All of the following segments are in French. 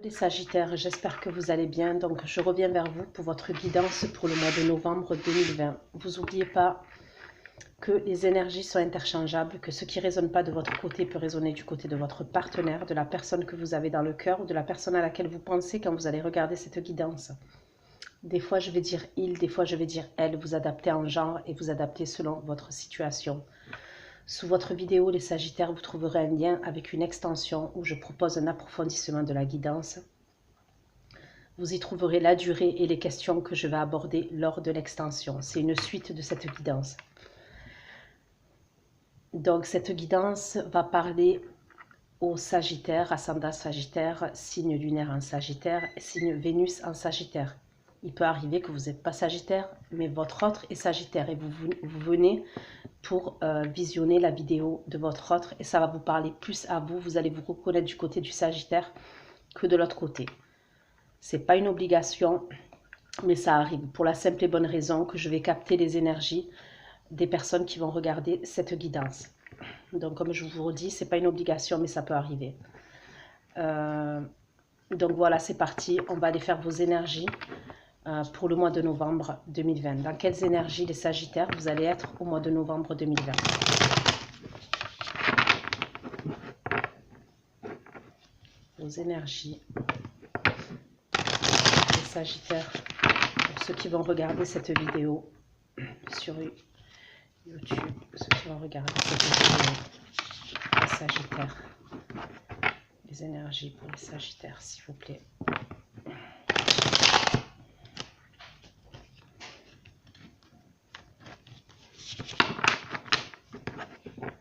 Les Sagittaires, j'espère que vous allez bien. Donc, je reviens vers vous pour votre guidance pour le mois de novembre 2020. Vous n'oubliez pas que les énergies sont interchangeables, que ce qui ne résonne pas de votre côté peut résonner du côté de votre partenaire, de la personne que vous avez dans le cœur ou de la personne à laquelle vous pensez quand vous allez regarder cette guidance. Des fois, je vais dire « il », des fois, je vais dire « elle ». Vous adaptez en genre et vous adaptez selon votre situation. Sous votre vidéo, les Sagittaires, vous trouverez un lien avec une extension où je propose un approfondissement de la guidance. Vous y trouverez la durée et les questions que je vais aborder lors de l'extension. C'est une suite de cette guidance. Donc, cette guidance va parler aux Sagittaires, ascendant Sagittaire, signe lunaire en Sagittaire, signe Vénus en Sagittaire. Il peut arriver que vous n'êtes pas Sagittaire, mais votre autre est Sagittaire et vous venez pour visionner la vidéo de votre autre et ça va vous parler plus à vous. Vous allez vous reconnaître du côté du Sagittaire que de l'autre côté. C'est pas une obligation, mais ça arrive pour la simple et bonne raison que je vais capter les énergies des personnes qui vont regarder cette guidance. Donc, comme je vous redis, c'est pas une obligation, mais ça peut arriver. Donc voilà, c'est parti. On va aller faire vos énergies pour le mois de novembre 2020. Dans quelles énergies, les Sagittaires, vous allez être au mois de novembre 2020? Vos énergies, les Sagittaires, pour ceux qui vont regarder cette vidéo sur YouTube, ceux qui vont regarder cette vidéo, les Sagittaires, les énergies pour les Sagittaires, s'il vous plaît.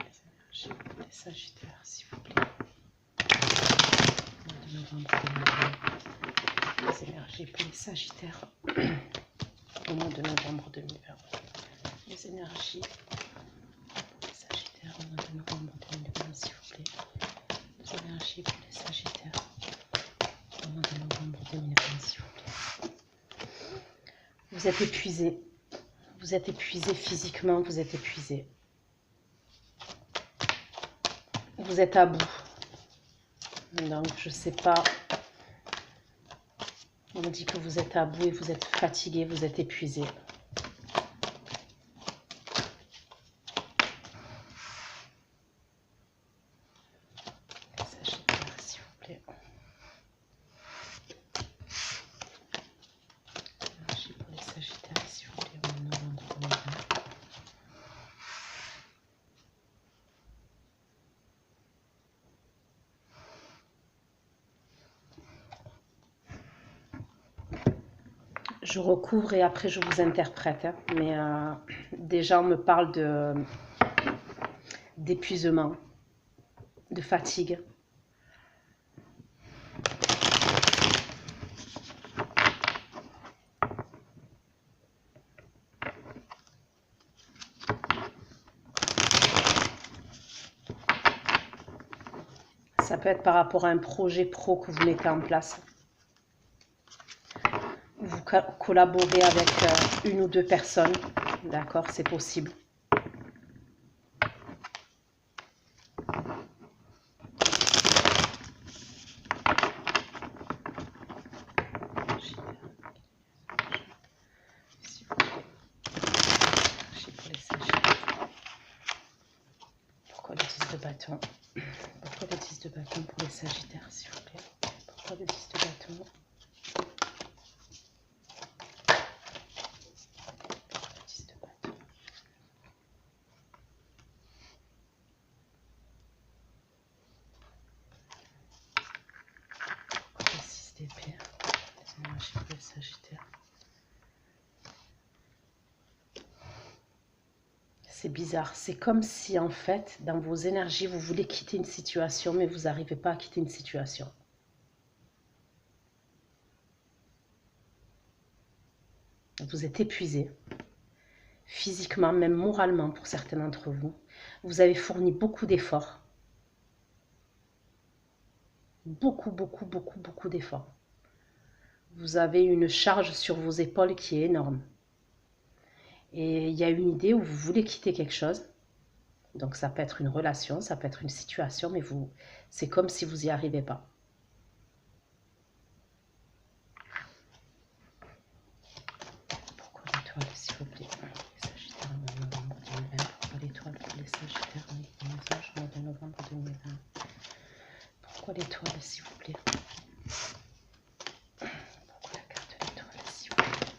Les énergies pour les Sagittaires, s'il vous plaît. Mois de novembre 2020. Les énergies pour les Sagittaires au mois de novembre 2020. Les énergies pour les Sagittaires au mois de novembre 2020, s'il vous plaît. Les énergies pour les Sagittaires au mois de novembre 2020, s'il vous plaît. Vous êtes épuisé. Vous êtes épuisé physiquement, vous êtes épuisé. Vous êtes à bout. Donc, je ne sais pas. On me dit que vous êtes à bout et vous êtes fatigué, vous êtes épuisé. Sagittaire, s'il vous plaît. Énergie pour les Sagittaires, s'il vous plaît, au novembre 2020. Je recouvre et après je vous interprète. Hein. Mais déjà, on me parle d'épuisement, de fatigue. Ça peut être par rapport à un projet pro que vous mettez en place. Vous collaborez avec une ou deux personnes, d'accord, c'est possible. Pourquoi le 10 de bâton? Pourquoi le 10 de bâton pour les Sagittaires, s'il vous plaît? Pourquoi le 10 de bâton? C'est bizarre, c'est comme si en fait, dans vos énergies, vous voulez quitter une situation, mais vous n'arrivez pas à quitter une situation. Vous êtes épuisé, physiquement, même moralement pour certains d'entre vous. Vous avez fourni beaucoup d'efforts. Beaucoup d'efforts. Vous avez une charge sur vos épaules qui est énorme. Et il y a une idée où vous voulez quitter quelque chose. Donc ça peut être une relation, ça peut être une situation, mais c'est comme si vous n'y arrivez pas. vous plaît. Les Sagittaires, mois de novembre 2020. Pourquoi l'étoile pour les Sagittaires, message mois de novembre 2020. Pourquoi l'étoile, s'il vous plaît? Pourquoi la carte de l'étoile, s'il vous plaît?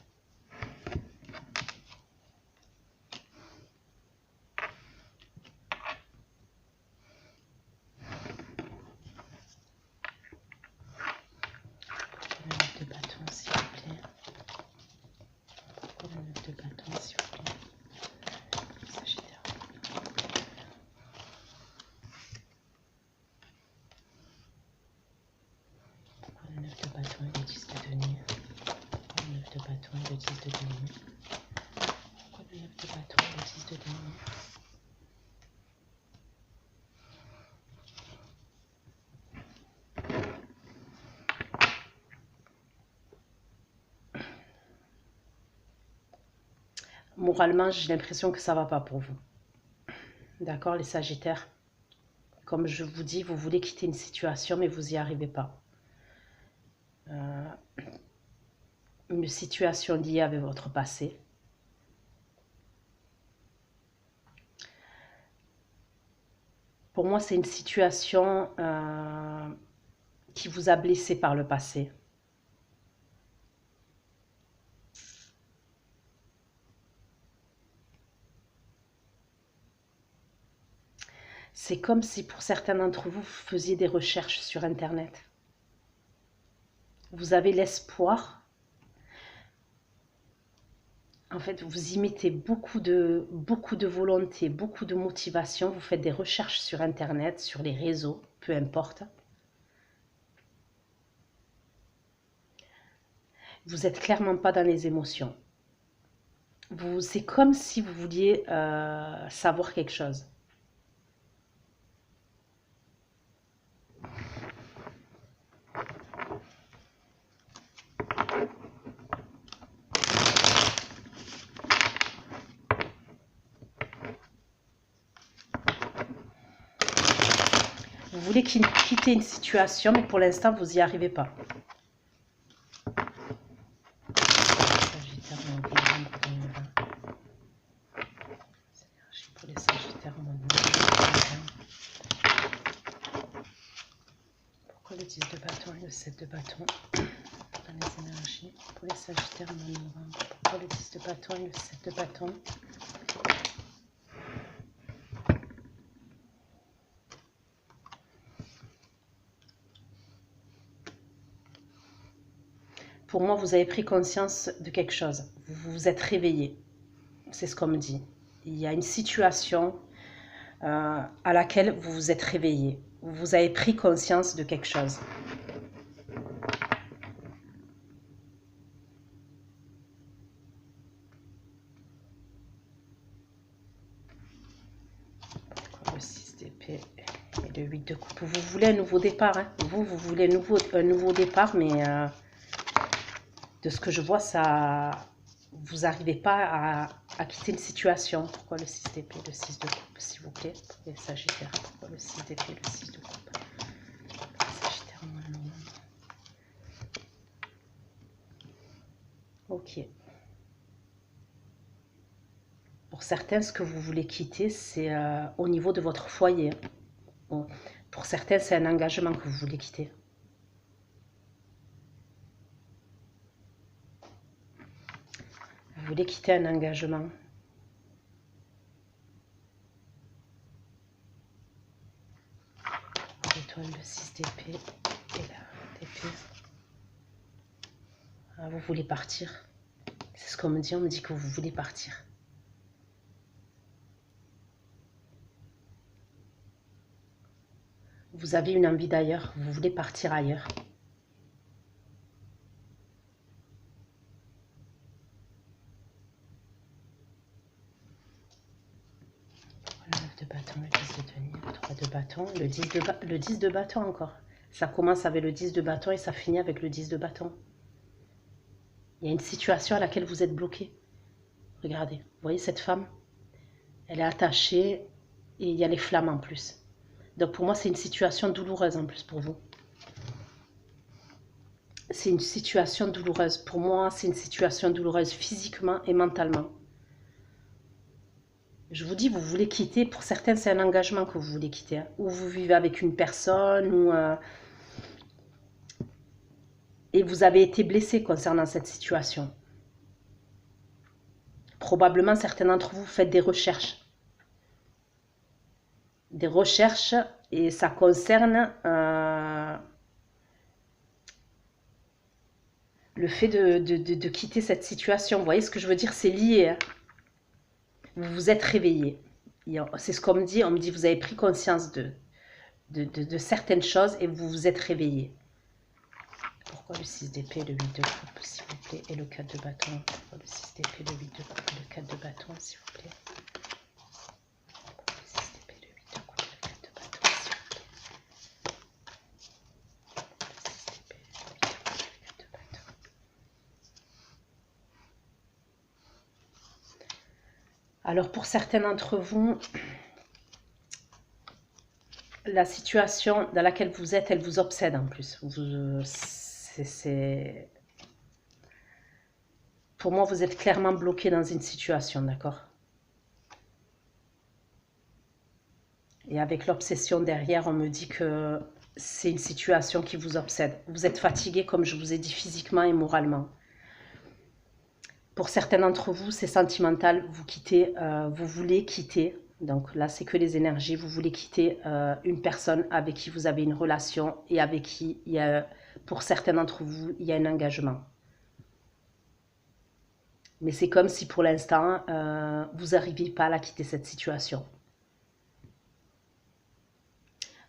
Pourquoi le 9 de bâton, s'il vous plaît? Pourquoi le 9 de bâton, s'il vous plaît? Sagittaire. Pourquoi le 9 de bâton et le 10 de denier? Pourquoi le 9 de bâton et le 10 de denier? Pourquoi le 9 de bâton et le 10 de denier? Moralement, j'ai l'impression que ça ne va pas pour vous. D'accord, les Sagittaires? Comme je vous dis, vous voulez quitter une situation, mais vous n'y arrivez pas. Une situation liée avec votre passé. Pour moi, c'est une situation qui vous a blessé par le passé. C'est comme si pour certains d'entre vous, vous faisiez des recherches sur Internet. Vous avez l'espoir. En fait, vous y mettez beaucoup de volonté, beaucoup de motivation. Vous faites des recherches sur Internet, sur les réseaux, peu importe. Vous n'êtes clairement pas dans les émotions. C'est comme si vous vouliez savoir quelque chose. Vous voulez quitter une situation, mais pour l'instant, vous n'y arrivez pas. Sagittaire, mois de novembre 2020. C'est pour les Sagittaires, mois de novembre 2020. Pourquoi le 10 de bâton et le 7 de bâton dans les énergies? Pour les Sagittaires, mois de novembre. Pourquoi le 10 de bâton et le 7 de bâton? Pour moi, vous avez pris conscience de quelque chose. Vous vous êtes réveillé. C'est ce qu'on me dit. Il y a une situation à laquelle vous vous êtes réveillé. Vous avez pris conscience de quelque chose. Pourquoi le 6 d'épée et le 8 de coupe? Vous voulez un nouveau départ. Hein? Vous voulez un nouveau départ, mais... de ce que je vois, vous n'arrivez pas à quitter une situation. Pourquoi le 6 d'épée, le 6 de coupe, s'il vous plaît, pour les Sagittaires? Pourquoi le 6 d'épée, le 6 de coupe, pour les Sagittaires, mois de novembre? Ok. Pour certains, ce que vous voulez quitter, c'est au niveau de votre foyer. Bon. Pour certains, c'est un engagement que vous voulez quitter. Vous voulez quitter un engagement. L'étoile, le 6 d'épée et la d'épée. Ah, vous voulez partir. C'est ce qu'on me dit. On me dit que vous voulez partir. Vous avez une envie d'ailleurs. Vous voulez partir ailleurs. Le 9 de bâton, le 10 de denier, le 3 de bâton, le 10 de bâton encore. Ça commence avec le 10 de bâton et ça finit avec le 10 de bâton. Il y a une situation à laquelle vous êtes bloqué. Regardez, vous voyez cette femme? Elle est attachée et il y a les flammes en plus. Donc pour moi, c'est une situation douloureuse en plus pour vous. C'est une situation douloureuse. Pour moi, c'est une situation douloureuse physiquement et mentalement. Je vous dis, vous voulez quitter. Pour certains, c'est un engagement que vous voulez quitter. Hein. Ou vous vivez avec une personne, ou... et vous avez été blessé concernant cette situation. Probablement, certains d'entre vous faites des recherches. Des recherches, et ça concerne le fait de quitter cette situation. Vous voyez ce que je veux dire? C'est lié. Hein. Vous vous êtes réveillé. C'est ce qu'on me dit. On me dit, vous avez pris conscience de certaines choses et vous vous êtes réveillé. Pourquoi le 6 d'épée, le 8 de coupe, s'il vous plaît, et le 4 de bâton? Pourquoi le 6 d'épée, le 8 de coupe, le 4 de bâton, s'il vous plaît? Pourquoi le 6 d'épée, le 8 de coupe, le 4 de bâton, s'il vous plaît? Le 6 d'épée, le 8 de coupe, le 4 de bâton. Alors pour certains d'entre vous, la situation dans laquelle vous êtes, elle vous obsède en plus. Pour moi, vous êtes clairement bloqué dans une situation, d'accord? Et avec l'obsession derrière, on me dit que c'est une situation qui vous obsède. Vous êtes fatigué, comme je vous ai dit, physiquement et moralement. Pour certains d'entre vous, c'est sentimental. Vous quittez, vous voulez quitter. Donc là, c'est que les énergies. Vous voulez quitter une personne avec qui vous avez une relation et avec qui, pour certains d'entre vous, il y a un engagement. Mais c'est comme si pour l'instant, vous n'arriviez pas à la quitter cette situation.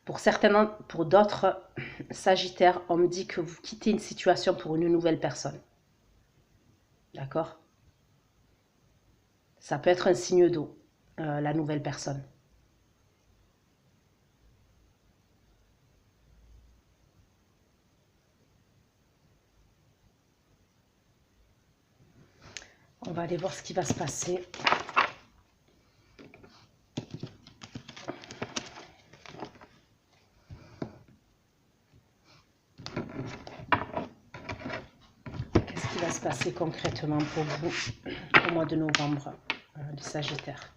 Pour d'autres Sagittaires, on me dit que vous quittez une situation pour une nouvelle personne. D'accord? Ça peut être un signe d'eau, la nouvelle personne. On va aller voir ce qui va se passer. Qu'est-ce qui va se passer concrètement pour vous au mois de novembre, les Sagittaires?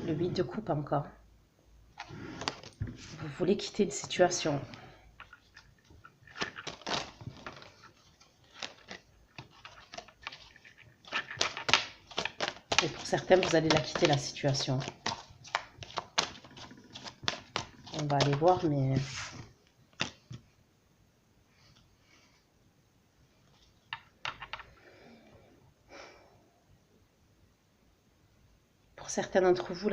Le 8 de coupe encore. Vous voulez quitter une situation. Et pour certains, vous allez la quitter, la situation. On va aller voir, mais... Pour certains d'entre vous,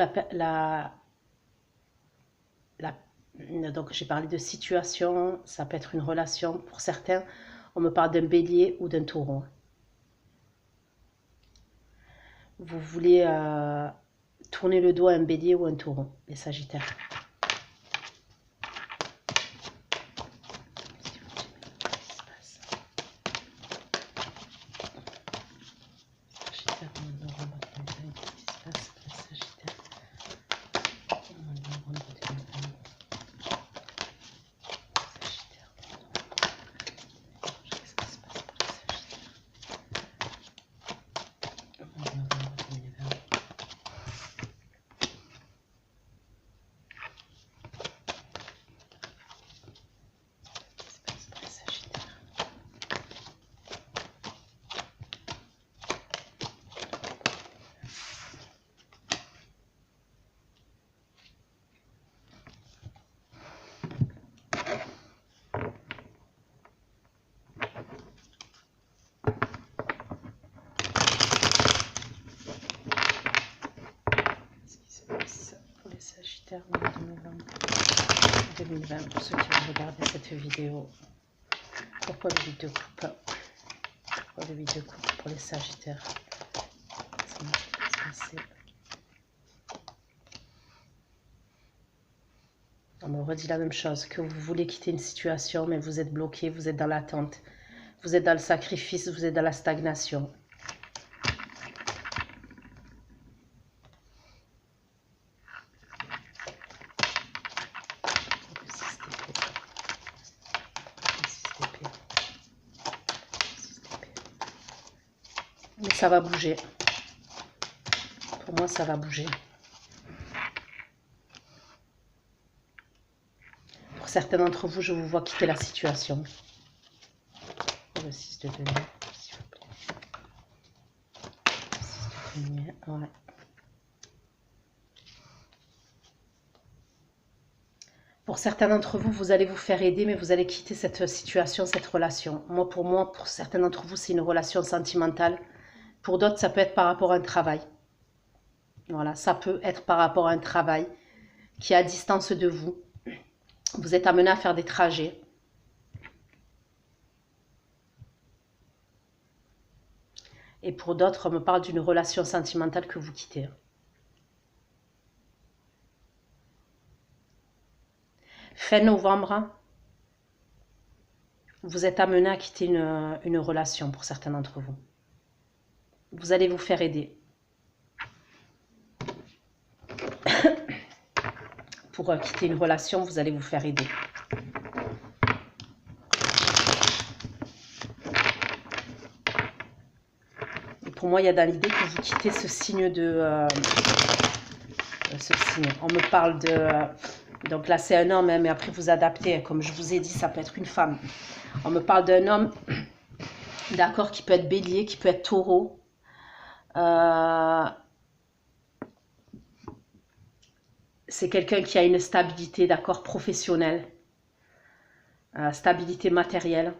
donc j'ai parlé de situation, ça peut être une relation. Pour certains, on me parle d'un bélier ou d'un taureau. Vous voulez tourner le dos à un bélier ou un taureau, les Sagittaires. Sagittaire, mois de novembre 2020, pour ceux qui vont regarder cette vidéo. Pourquoi le 8 de coupe? Pourquoi le 8 de coupe pour les Sagittaires? On me redit la même chose, que vous voulez quitter une situation, mais vous êtes bloqué, vous êtes dans l'attente, vous êtes dans le sacrifice, vous êtes dans la stagnation. Mais ça va bouger. Pour moi, ça va bouger. Pour certains d'entre vous, je vous vois quitter la situation. Le 6 de denier, s'il vous plaît. Le 6 de denier, ouais. Pour certains d'entre vous, vous allez vous faire aider, mais vous allez quitter cette situation, cette relation. Pour moi, pour certains d'entre vous, c'est une relation sentimentale. Pour d'autres, ça peut être par rapport à un travail. Voilà, ça peut être par rapport à un travail qui est à distance de vous. Vous êtes amené à faire des trajets. Et pour d'autres, on me parle d'une relation sentimentale que vous quittez. Fin novembre, vous êtes amené à quitter une relation pour certains d'entre vous. Vous allez vous faire aider. Pour quitter une relation, vous allez vous faire aider. Et pour moi, il y a dans l'idée que vous quittez ce signe de... ce signe. On me parle de... donc là, c'est un homme, hein, mais après, vous adaptez. Comme je vous ai dit, ça peut être une femme. On me parle d'un homme, d'accord, qui peut être bélier, qui peut être taureau. C'est quelqu'un qui a une stabilité, d'accord, professionnelle, stabilité matérielle.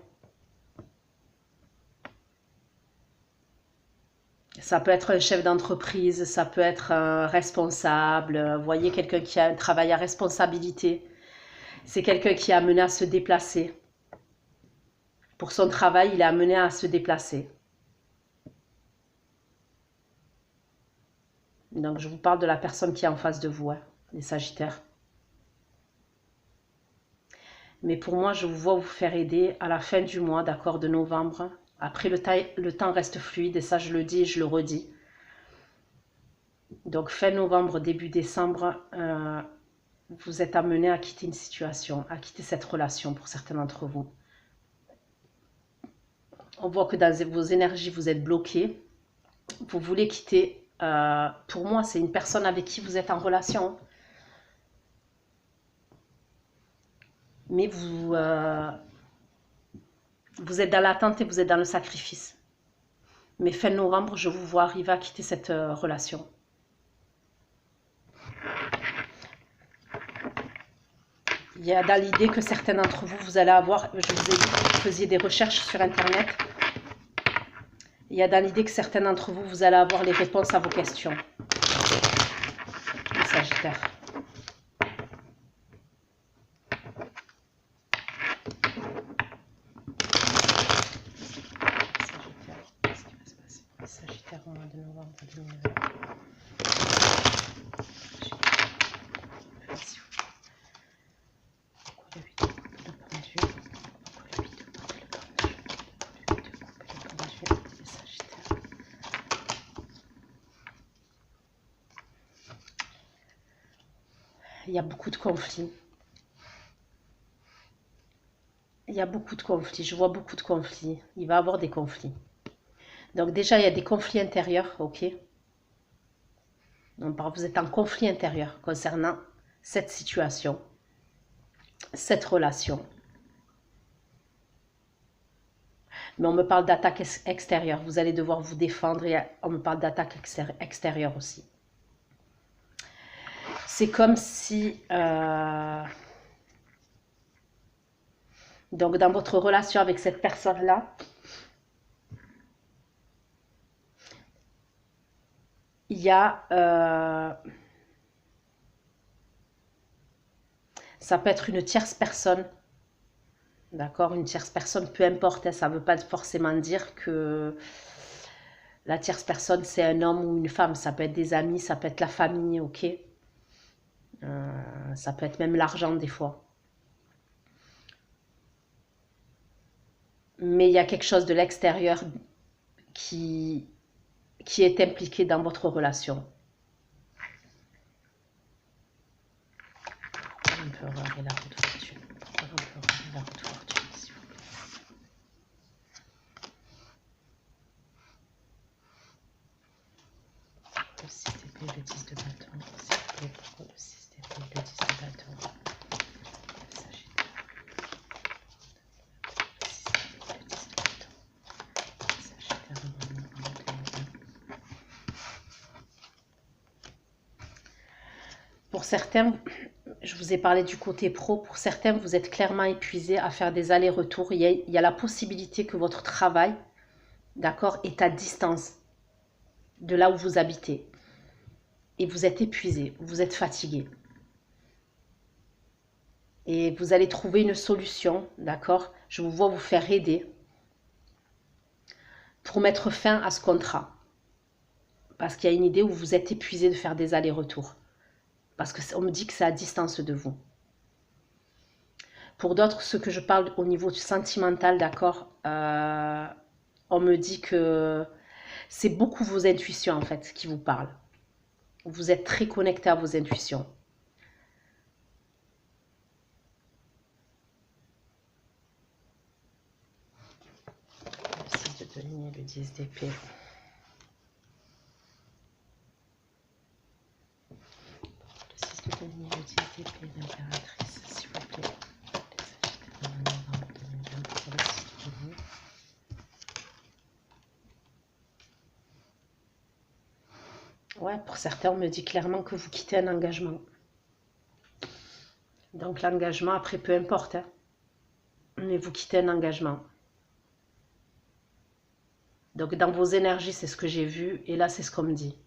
Ça peut être un chef d'entreprise, ça peut être un responsable. Vous voyez, quelqu'un qui a un travail à responsabilité. C'est quelqu'un qui est amené à se déplacer. Pour son travail, il est amené à se déplacer. Donc, je vous parle de la personne qui est en face de vous, hein, les Sagittaires. Mais pour moi, je vous vois vous faire aider à la fin du mois, d'accord, de novembre. Après, le temps reste fluide, et ça, je le dis et je le redis. Donc, fin novembre, début décembre, vous êtes amené à quitter une situation, à quitter cette relation pour certains d'entre vous. On voit que dans vos énergies, vous êtes bloqué. Vous voulez quitter. Pour moi, c'est une personne avec qui vous êtes en relation. Mais vous êtes dans l'attente et vous êtes dans le sacrifice. Mais fin novembre, je vous vois arriver à quitter cette relation. Il y a dans l'idée que certains d'entre vous, vous allez avoir, je vous ai dit que vous faisiez des recherches sur Internet. Il y a dans l'idée que certains d'entre vous, vous allez avoir les réponses à vos questions. Les Sagittaires. Sagittaire au mois de novembre 2020. Pourquoi le 8 de coupe le pendu? Pourquoi le 8 de coupe le pendu? Le 8 de coupe le pendu, les Sagittaires. Il y a beaucoup de conflits. Il y a beaucoup de conflits. Je vois beaucoup de conflits. Il va y avoir des conflits. Donc déjà, il y a des conflits intérieurs, ok? Donc, vous êtes en conflit intérieur concernant cette situation, cette relation. Mais on me parle d'attaque extérieure. Vous allez devoir vous défendre et on me parle d'attaque extérieure aussi. C'est comme si... donc, dans votre relation avec cette personne-là, il y a Ça peut être une tierce personne. D'accord? Une tierce personne, peu importe, hein, ça ne veut pas forcément dire que la tierce personne, c'est un homme ou une femme. Ça peut être des amis, ça peut être la famille, ok? Ça peut être même l'argent des fois. Mais il y a quelque chose de l'extérieur qui est impliqué dans votre relation. L'empereur et la roue de fortune. L'empereur et la roue de fortune, s'il vous plaît. Le 6 d'épée, le 10 de bâton. S'il vous plaît, pourquoi le 6 d'épée, le 10 de bâton? Pour certains, je vous ai parlé du côté pro, pour certains, vous êtes clairement épuisé à faire des allers-retours. Il y a la possibilité que votre travail, d'accord, est à distance de là où vous habitez. Et vous êtes épuisé, vous êtes fatigué. Et vous allez trouver une solution, d'accord? Je vous vois vous faire aider pour mettre fin à ce contrat. Parce qu'il y a une idée où vous êtes épuisé de faire des allers-retours. Parce qu'on me dit que c'est à distance de vous. Pour d'autres, ce que je parle au niveau du sentimental, d'accord, on me dit que c'est beaucoup vos intuitions en fait qui vous parlent. Vous êtes très connecté à vos intuitions. Le 6 de denier, le 10 d'épée. Le 6 de denier, le 10 d'épée, l'impératrice, s'il vous plaît. Ouais, pour certains, on me dit clairement que vous quittez un engagement. Donc l'engagement, après, peu importe. Hein, mais vous quittez un engagement. Donc dans vos énergies, c'est ce que j'ai vu. Et là, c'est ce qu'on me dit.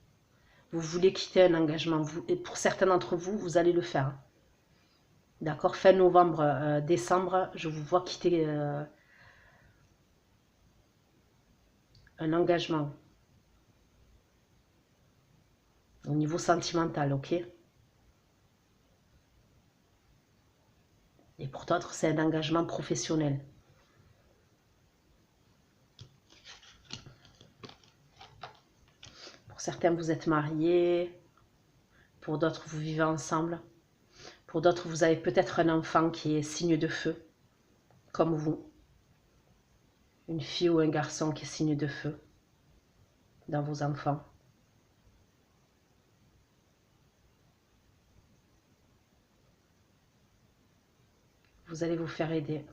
Vous voulez quitter un engagement. Et pour certains d'entre vous, vous allez le faire. D'accord? Fin novembre, décembre, je vous vois quitter un engagement. Au niveau sentimental, ok? Et pour d'autres, c'est un engagement professionnel. Pour certains, vous êtes mariés. Pour d'autres, vous vivez ensemble. Pour d'autres, vous avez peut-être un enfant qui est signe de feu, comme vous. Une fille ou un garçon qui est signe de feu dans vos enfants. Vous allez vous faire aider.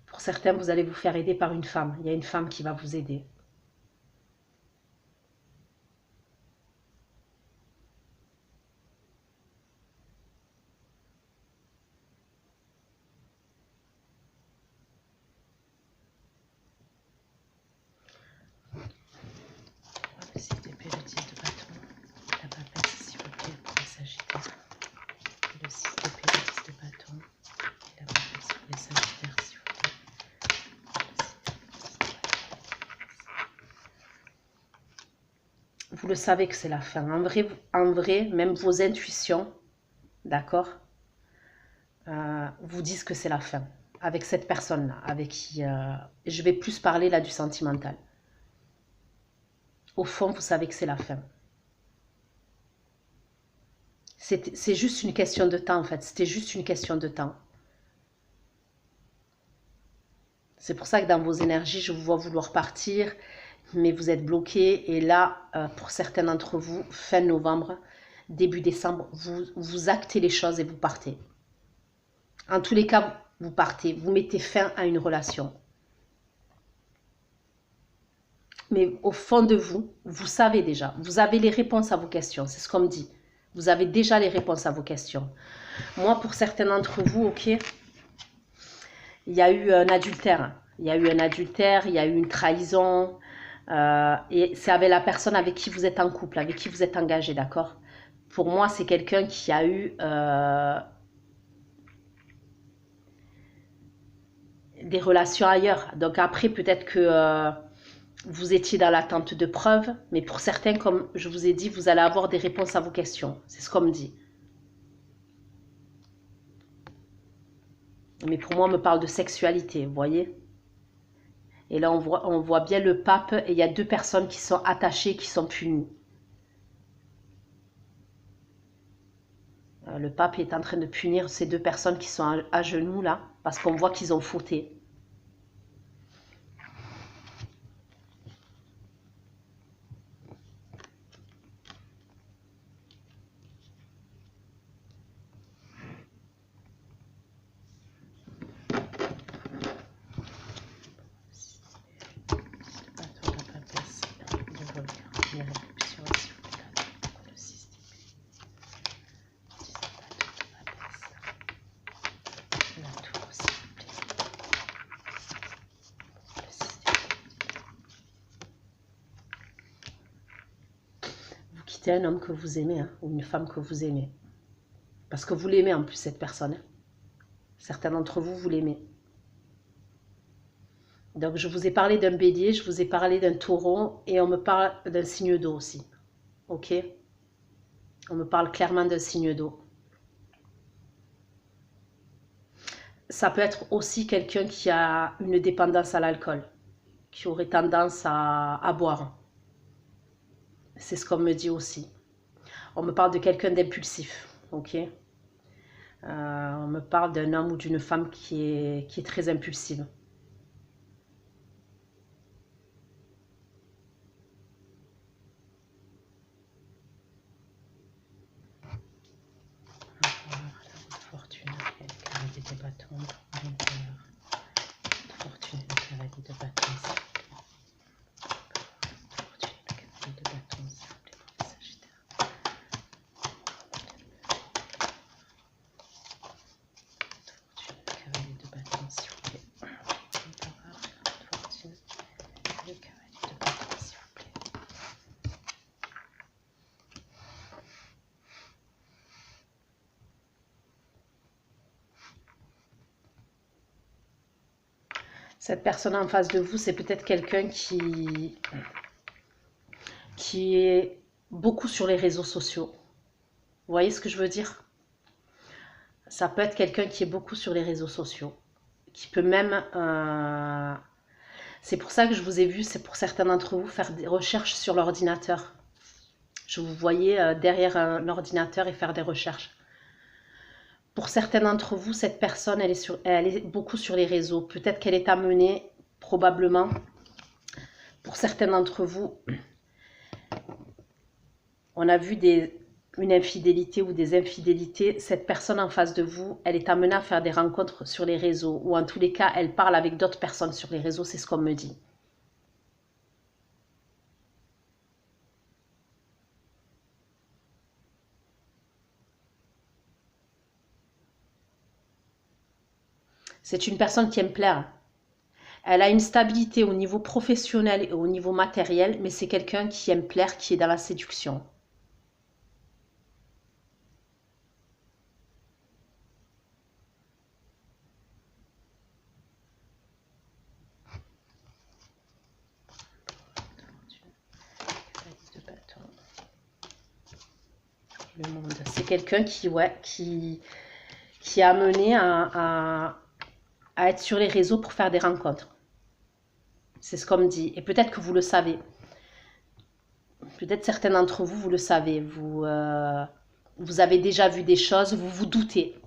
Pour certains, vous allez vous faire aider par une femme. Il y a une femme qui va vous aider. Le 6 d'épée, le 10 de bâton. La papesse, s'il vous plaît, pour les sagittaires. Le 6 d'épée, le 10 de bâton. Et la papesse pour les sagittaires, s'il vous plaît. Vous le savez que c'est la fin. En vrai, même vos intuitions, d'accord, vous disent que c'est la fin. Avec cette personne-là, avec qui je vais plus parler là du sentimental. Au fond, vous savez que c'est la fin. C'est juste une question de temps, en fait. C'était juste une question de temps. C'est pour ça que dans vos énergies, je vous vois vouloir partir, mais vous êtes bloqué. Et là, pour certains d'entre vous, fin novembre, début décembre, vous actez les choses et vous partez. En tous les cas, vous partez. Vous mettez fin à une relation. Mais au fond de vous, vous savez déjà. Vous avez les réponses à vos questions. C'est ce qu'on me dit. Vous avez déjà les réponses à vos questions. Moi, pour certains d'entre vous, ok, il y a eu un adultère. Il y a eu un adultère, il y a eu une trahison. Et c'est avec la personne avec qui vous êtes en couple, avec qui vous êtes engagé, d'accord? Pour moi, c'est quelqu'un qui a eu des relations ailleurs. Donc après, peut-être que vous étiez dans l'attente de preuves, mais pour certains, comme je vous ai dit, vous allez avoir des réponses à vos questions. C'est ce qu'on me dit. Mais pour moi, on me parle de sexualité, vous voyez? Et là, on voit bien le pape et il y a deux personnes qui sont attachées, qui sont punies. Le pape est en train de punir ces deux personnes qui sont à genoux là, parce qu'on voit qu'ils ont fauté. Quittez un homme que vous aimez, hein, ou une femme que vous aimez. Parce que vous l'aimez en plus, cette personne. Hein. Certains d'entre vous, vous l'aimez. Donc je vous ai parlé d'un bélier, je vous ai parlé d'un taureau, et on me parle d'un signe d'eau aussi. Ok? On me parle clairement d'un signe d'eau. Ça peut être aussi quelqu'un qui a une dépendance à l'alcool, qui aurait tendance à boire. C'est ce qu'on me dit aussi. On me parle de quelqu'un d'impulsif, ok? On me parle d'un homme ou d'une femme qui est très impulsive. Fortune, cavalier de bâton, fortune, cavalier de bâton. Cette personne en face de vous, c'est peut-être quelqu'un qui est beaucoup sur les réseaux sociaux. Vous voyez ce que je veux dire? Ça peut être quelqu'un qui est beaucoup sur les réseaux sociaux, qui peut même... C'est pour ça que je vous ai vu, c'est pour certains d'entre vous, faire des recherches sur l'ordinateur. Je vous voyais derrière un ordinateur et faire des recherches. Pour certains d'entre vous, cette personne, elle est beaucoup sur les réseaux. Peut-être qu'elle est amenée, probablement. Pour certains d'entre vous, on a vu une infidélité ou des infidélités. Cette personne en face de vous, elle est amenée à faire des rencontres sur les réseaux. Ou en tous les cas, elle parle avec d'autres personnes sur les réseaux. C'est ce qu'on me dit. C'est une personne qui aime plaire. Elle a une stabilité au niveau professionnel et au niveau matériel, mais c'est quelqu'un qui aime plaire, qui est dans la séduction. Le monde. C'est quelqu'un qui est amené à être sur les réseaux pour faire des rencontres. C'est ce qu'on me dit. Et peut-être que vous le savez. Peut-être certains d'entre vous, vous le savez. Vous avez déjà vu des choses, vous vous doutez.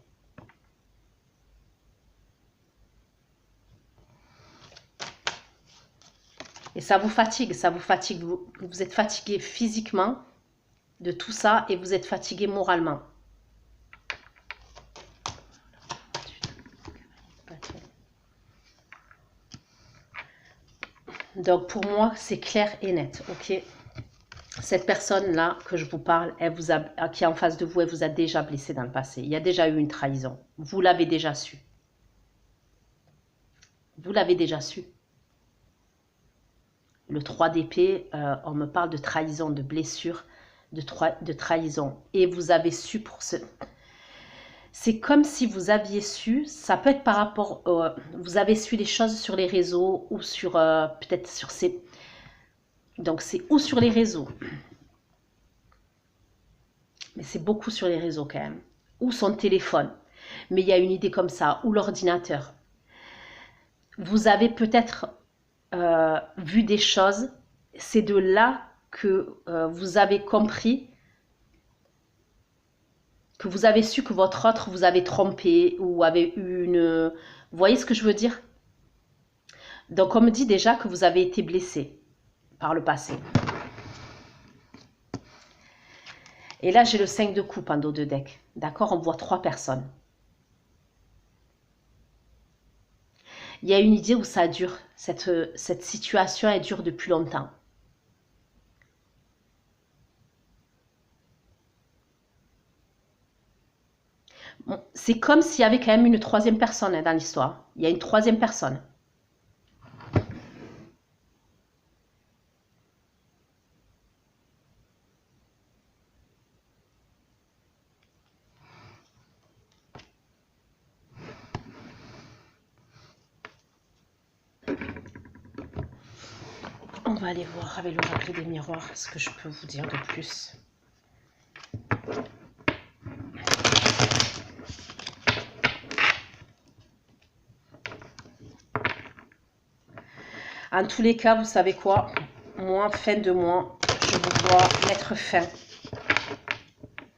Et ça vous fatigue, ça vous fatigue. Vous êtes fatigué physiquement de tout ça et vous êtes fatigué moralement. Donc pour moi, c'est clair et net, ok? Cette personne-là que je vous parle, qui est en face de vous, elle vous a déjà blessé dans le passé. Il y a déjà eu une trahison. Vous l'avez déjà su. Vous l'avez déjà su. Le 3 d'épée, on me parle de trahison, de blessure, de trahison. Et vous avez su pour ce... C'est comme si vous aviez su, ça peut être par rapport, vous avez su les choses sur les réseaux ou sur, peut-être sur ces... Donc c'est ou sur les réseaux, mais c'est beaucoup sur les réseaux quand même, ou son téléphone, mais il y a une idée comme ça, ou l'ordinateur. Vous avez peut-être vu des choses, c'est de là que vous avez compris, que vous avez su que votre autre vous avait trompé ou avait eu une... Vous voyez ce que je veux dire? Donc on me dit déjà que vous avez été blessé par le passé. Et là j'ai le 5 de coupe en dos de deck. D'accord? On voit 3 personnes. Il y a une idée où ça dure. Cette situation, elle dure depuis longtemps. Bon, c'est comme s'il y avait quand même une troisième personne dans l'histoire. Il y a une troisième personne. On va aller voir avec l'oracle des miroirs ce que je peux vous dire de plus. En tous les cas, vous savez quoi? Moi, fin de mois, je vous vois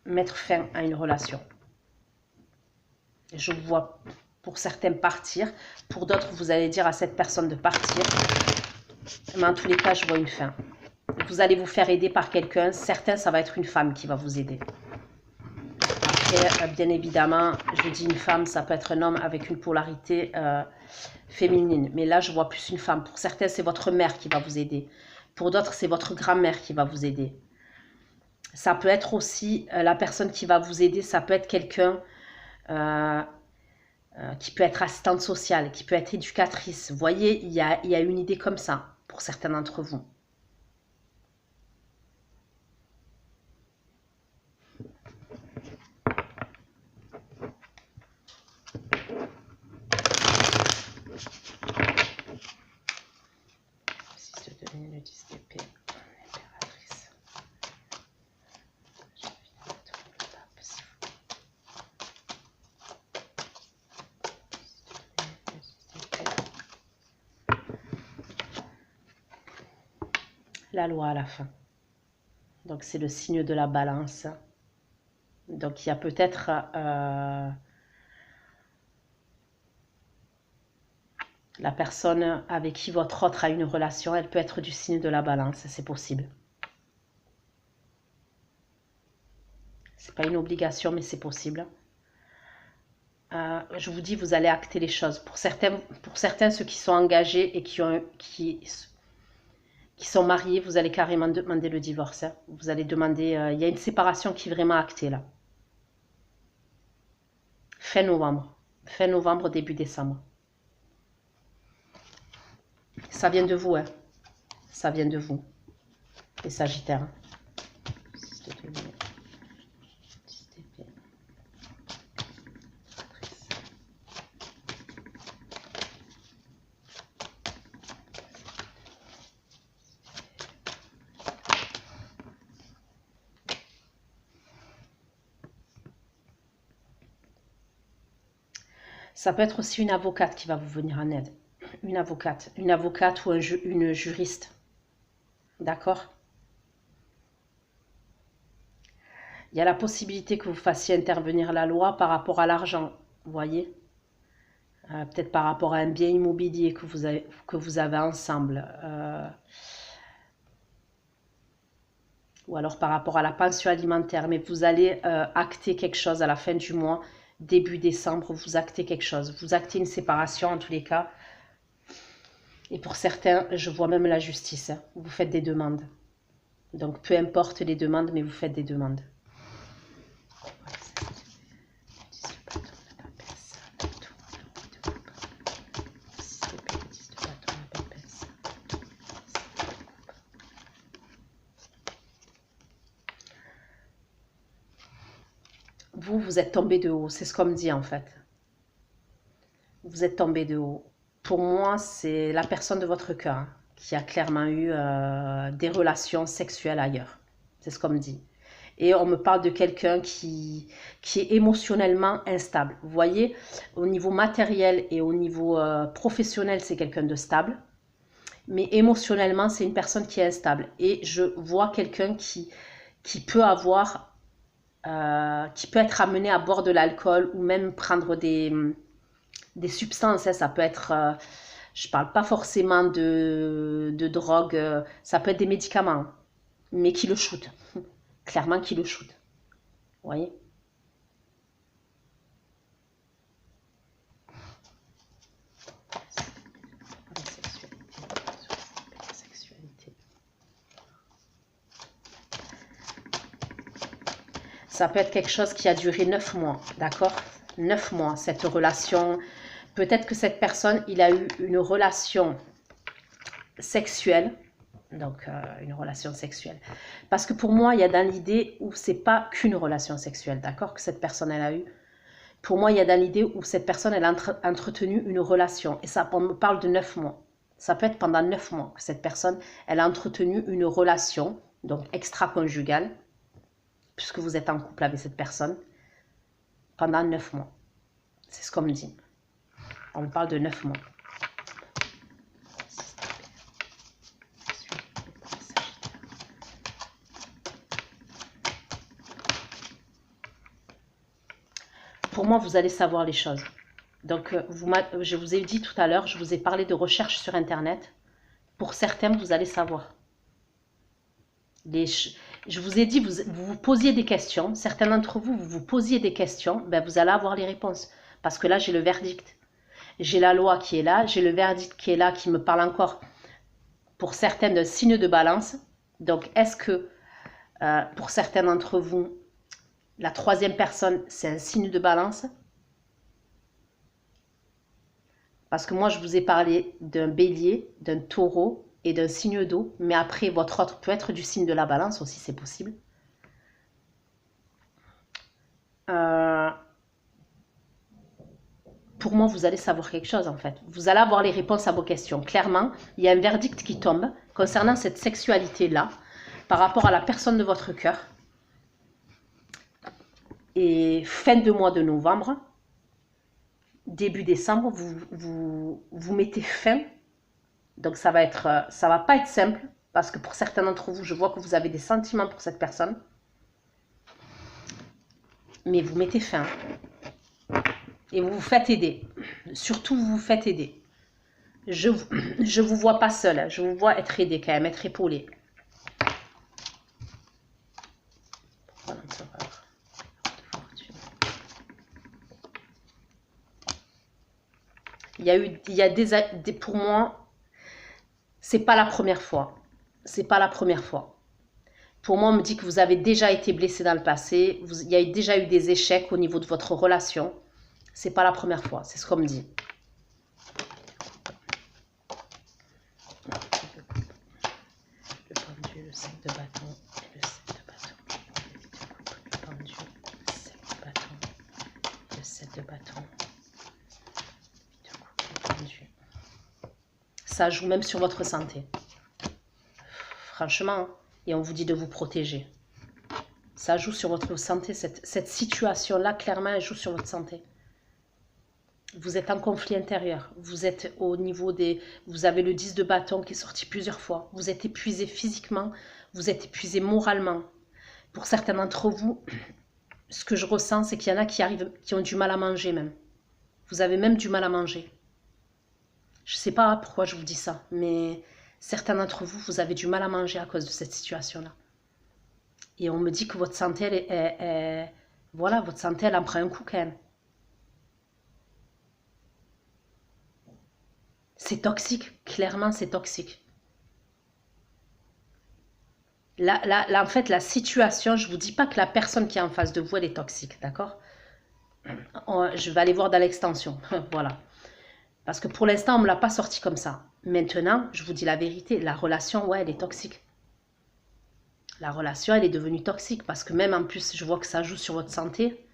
mettre fin à une relation. Je vous vois pour certains partir, pour d'autres, vous allez dire à cette personne de partir. Mais en tous les cas, je vois une fin. Vous allez vous faire aider par quelqu'un. Certains, ça va être une femme qui va vous aider. Après, bien évidemment, je dis une femme, ça peut être un homme avec une polarité féminine. Mais là, je vois plus une femme. Pour certains, c'est votre mère qui va vous aider. Pour d'autres, c'est votre grand-mère qui va vous aider. Ça peut être aussi la personne qui va vous aider, ça peut être quelqu'un qui peut être assistante sociale, qui peut être éducatrice. Vous voyez, il y a une idée comme ça pour certains d'entre vous. Le 10 d'épée, l'impératrice. La loi à la fin. Donc c'est le signe de la balance. Donc il y a peut-être la personne avec qui votre autre a une relation, elle peut être du signe de la balance, c'est possible. C'est pas une obligation, mais c'est possible. Je vous dis, vous allez acter les choses. Pour certains, ceux qui sont engagés et qui sont mariés, vous allez carrément demander le divorce. Hein. Vous allez demander... il y a une séparation qui est vraiment actée là. Fin novembre, début décembre. Ça vient de vous, hein. Ça vient de vous. Les Sagittaires. Ça peut être aussi une avocate qui va vous venir en aide. Une avocate ou une juriste. D'accord? Il y a la possibilité que vous fassiez intervenir la loi par rapport à l'argent, vous voyez? Peut-être par rapport à un bien immobilier que vous avez ensemble. Ou alors par rapport à la pension alimentaire. Mais vous allez acter quelque chose à la fin du mois, début décembre, vous actez quelque chose. Vous actez une séparation en tous les cas. Et pour certains, je vois même la justice. Hein. Vous faites des demandes. Donc peu importe les demandes, mais vous faites des demandes. vous êtes tombé de haut. C'est ce qu'on me dit en fait. Vous êtes tombé de haut. Pour moi, c'est la personne de votre cœur hein, qui a clairement eu des relations sexuelles ailleurs. C'est ce qu'on me dit. Et on me parle de quelqu'un qui est émotionnellement instable. Vous voyez, au niveau matériel et au niveau professionnel, c'est quelqu'un de stable. Mais émotionnellement, c'est une personne qui est instable. Et je vois quelqu'un qui peut avoir, qui peut être amené à boire de l'alcool ou même prendre des substances. Hein. Ça peut être, je ne parle pas forcément de drogue, ça peut être des médicaments, mais qui le shootent. Clairement qui le shoot. Vous voyez? Ça peut être quelque chose qui a duré 9 mois, d'accord? 9 mois, cette relation. Peut-être que cette personne, il a eu une relation sexuelle. Donc, une relation sexuelle. Parce que pour moi, il y a dans l'idée où c'est pas qu'une relation sexuelle, d'accord, que cette personne, elle a eu. Pour moi, il y a dans l'idée où cette personne, elle a entretenu une relation. Et ça, on me parle de 9 mois. Ça peut être pendant 9 mois que cette personne, elle a entretenu une relation, donc extra-conjugale, puisque vous êtes en couple avec cette personne, pendant 9 mois. C'est ce qu'on me dit. On me parle de 9 mois. Pour moi, vous allez savoir les choses. Donc, je vous ai dit tout à l'heure, je vous ai parlé de recherche sur Internet. Pour certains, vous allez savoir. Je vous ai dit, vous posiez des questions. Certains d'entre vous, vous posiez des questions. Ben, vous allez avoir les réponses. Parce que là, j'ai le verdict. J'ai la loi qui est là. J'ai le verdict qui est là, qui me parle encore, pour certains, d'un signe de balance. Donc, est-ce que, pour certains d'entre vous, la troisième personne, c'est un signe de balance? Parce que moi, je vous ai parlé d'un bélier, d'un taureau et d'un signe d'eau. Mais après, votre autre peut être du signe de la balance aussi, c'est possible. Pour moi, vous allez savoir quelque chose en fait. Vous allez avoir les réponses à vos questions. Clairement, il y a un verdict qui tombe concernant cette sexualité-là par rapport à la personne de votre cœur. Et fin de mois de novembre, début décembre, vous mettez fin. Donc ça va pas être simple parce que pour certains d'entre vous, je vois que vous avez des sentiments pour cette personne. Mais vous mettez fin. Et vous vous faites aider. Surtout, vous vous faites aider. Je vous vois pas seul. Je vous vois être aidé quand même, être épaulé. Il y a des pour moi, c'est pas la première fois. C'est pas la première fois. Pour moi, on me dit que vous avez déjà été blessé dans le passé. Il y a déjà eu des échecs au niveau de votre relation. C'est pas la première fois. C'est ce qu'on me dit. Le pendu, le 5 de bâton et le 7 de bâton. Le pendu, le 7 de bâton et le 7 de bâton. Ça joue même sur votre santé. Franchement, et on vous dit de vous protéger. Ça joue sur votre santé. Cette situation-là, clairement, elle joue sur votre santé. Vous êtes en conflit intérieur. Vous êtes au niveau des... Vous avez le 10 de bâton qui est sorti plusieurs fois. Vous êtes épuisé physiquement. Vous êtes épuisé moralement. Pour certains d'entre vous, ce que je ressens, c'est qu'il y en a qui ont du mal à manger même. Vous avez même du mal à manger. Je ne sais pas pourquoi je vous dis ça, mais certains d'entre vous, vous avez du mal à manger à cause de cette situation-là. Et on me dit que votre santé, voilà, votre santé, elle en prend un coup quand même. C'est toxique, clairement, c'est toxique. Là, en fait, la situation, je ne vous dis pas que la personne qui est en face de vous, elle est toxique, d'accord? Je vais aller voir dans l'extension, voilà. Parce que pour l'instant, on ne me l'a pas sorti comme ça. Maintenant, je vous dis la vérité, la relation, ouais, elle est toxique. La relation, elle est devenue toxique parce que même en plus, je vois que ça joue sur votre santé.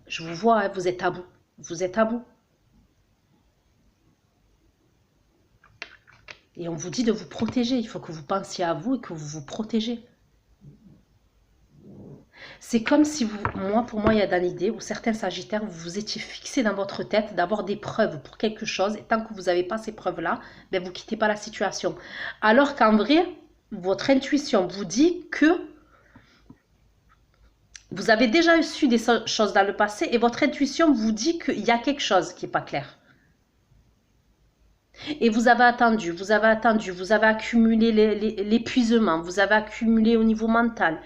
Je vous vois, hein, vous êtes à bout. Vous êtes à bout. Et on vous dit de vous protéger. Il faut que vous pensiez à vous et que vous vous protégez. C'est comme si vous, pour moi, il y a dans l'idée où certains sagittaires, vous vous étiez fixé dans votre tête d'avoir des preuves pour quelque chose. Et tant que vous n'avez pas ces preuves-là, ben vous ne quittez pas la situation. Alors qu'en vrai, votre intuition vous dit que vous avez déjà su des choses dans le passé et votre intuition vous dit qu'il y a quelque chose qui n'est pas clair. Et vous avez attendu, vous avez accumulé l'épuisement, vous avez accumulé au niveau mental.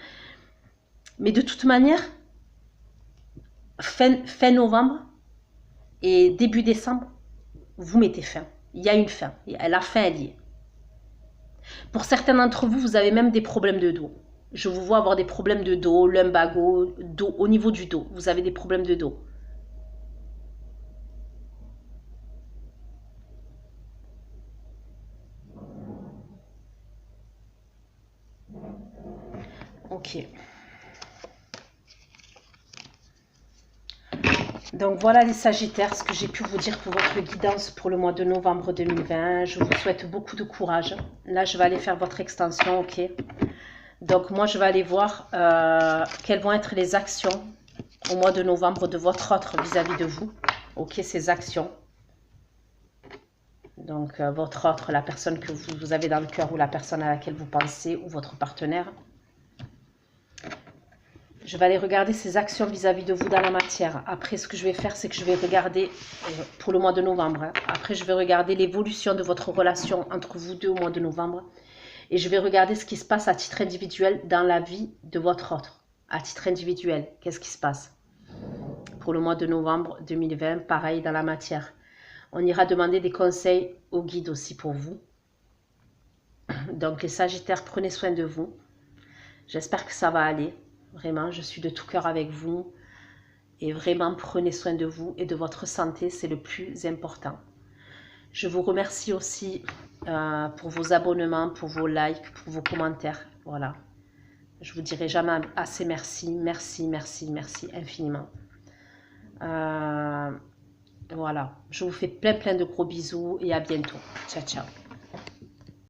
Mais de toute manière, fin novembre et début décembre, vous mettez fin. Il y a une fin. La fin, elle y est. Pour certains d'entre vous, vous avez même des problèmes de dos. Je vous vois avoir des problèmes de dos, lumbago, dos, au niveau du dos. Vous avez des problèmes de dos. Ok. Donc voilà les Sagittaires, ce que j'ai pu vous dire pour votre guidance pour le mois de novembre 2020. Je vous souhaite beaucoup de courage. Là, je vais aller faire votre extension, ok. Donc moi, je vais aller voir quelles vont être les actions au mois de novembre de votre autre vis-à-vis de vous. Ok, ces actions. Donc votre autre, la personne que vous avez dans le cœur ou la personne à laquelle vous pensez ou votre partenaire. Je vais aller regarder ces actions vis-à-vis de vous dans la matière. Après, ce que je vais faire, c'est que je vais regarder pour le mois de novembre. Hein. Après, je vais regarder l'évolution de votre relation entre vous deux au mois de novembre. Et je vais regarder ce qui se passe à titre individuel dans la vie de votre autre. À titre individuel, qu'est-ce qui se passe pour le mois de novembre 2020, pareil dans la matière. On ira demander des conseils au guide aussi pour vous. Donc les Sagittaires, prenez soin de vous. J'espère que ça va aller. Vraiment, je suis de tout cœur avec vous. Et vraiment, prenez soin de vous et de votre santé, c'est le plus important. Je vous remercie aussi pour vos abonnements, pour vos likes, pour vos commentaires. Voilà. Je vous dirai jamais assez merci, merci, merci, merci infiniment. Voilà. Je vous fais plein de gros bisous et à bientôt. Ciao, ciao.